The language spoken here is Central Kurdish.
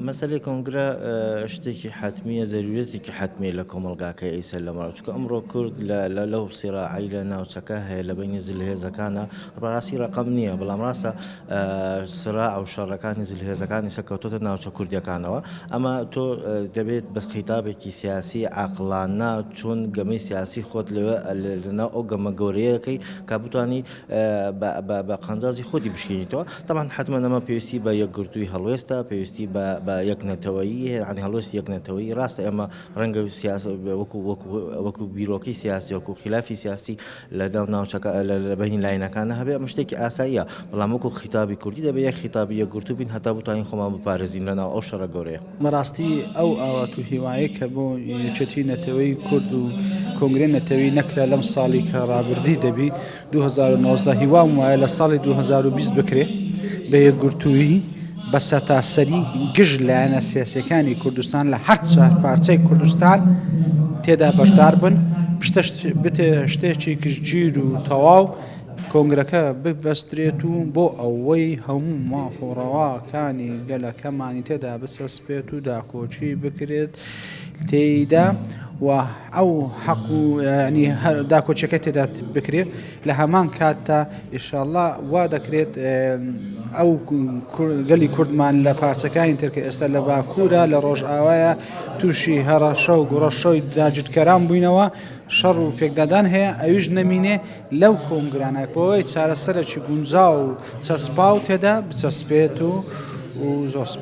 مەسەلەی کۆنگرە شتێکی حتمیە زەروریەتێکی حتمێ لە کۆمەلگاکە ئیسەر لەمەڕ چکە ئەمڕۆ کورد لەو سیراعی لە ناوچەکە هەیە لە بینی زلهێزەکانە ڕاستی ڕقم نییە بەڵام ڕاستە سراع و شەڕەکانی زلهێزەکانی سەکەوتۆتە ناوچە کوردیەکانەوە ئەمە تۆ دەبێت بەس خیتابێکی سیاسی عاقلانە چۆن گەمەی سیاسی خۆت لەناو ئەو گەمە گەورەیەکەی کا بتوانی بە قەنجازی خۆتی بشکێنیتەوە طبعاً حتمما ئەمە پێویستی بە یەکگرتووی هەڵوێستە پێویستی بە یەکنەتەوەیی ینی هەڵوێستی یەکنەتەوەیی ڕاستە ئێمە ڕەنگە وەکو بیرۆکەی سیاسی وەکو خلافی سیاسی لە ناوچەکە لە بەینی لاینەکانە هەبێ ئەمە شتێکی ئاساییە بەڵام وەکو خیتابی کوردی دەبێت یەک خیتابی یەکگرتوو بین هەتا بتوانین خۆمان بپارێزین لەناو ئەو شەڕە گەورەیە. بەڕاستی ئەو ئاوات و هیوایە کە بۆ یەکێتی نەتەوەی کورد و کۆنگرێ نەتەوەی نەکرا لەم ساڵی کە ڕابردی دەبی 2019 هیوام وایە لە ساڵی 2020 بکرێ بە یەکگرتووی بە سەتاسەری گشت لایەنە سیاسیەکانی کوردستان لە هەر چوار پارچەی کوردستان تێدا بەشدار بن بتێ شتێکی گشتگیر و تەواو کۆنگرەکە ببەسترێت و بۆ ئەوەی هەموو مافۆڕەواکانی گەلەکەمانی تێدا بچەسپێت و داکۆچی بکرێت تێیدا و ئەو حەق و داکۆچەکە تێدا بکرێت لە هەمان کاتتا ئینشاءڵڵا وا دەکرێت ئەو گەلی کوردمان لە پارچەکانی ترکە ئێستا لە باکوورە لە ڕۆژئاوایە تووشی هەڕەشە و گوڕەشەوی داگیرکەران بووینەوە شەڕ و پێکدادان هەیە ئەویش نەمینێ لەو کۆنگرانە بۆەوەی چارەسەرێکی گونجاو و چەسپاو تێدا بچەسپێت و زۆر سپاس.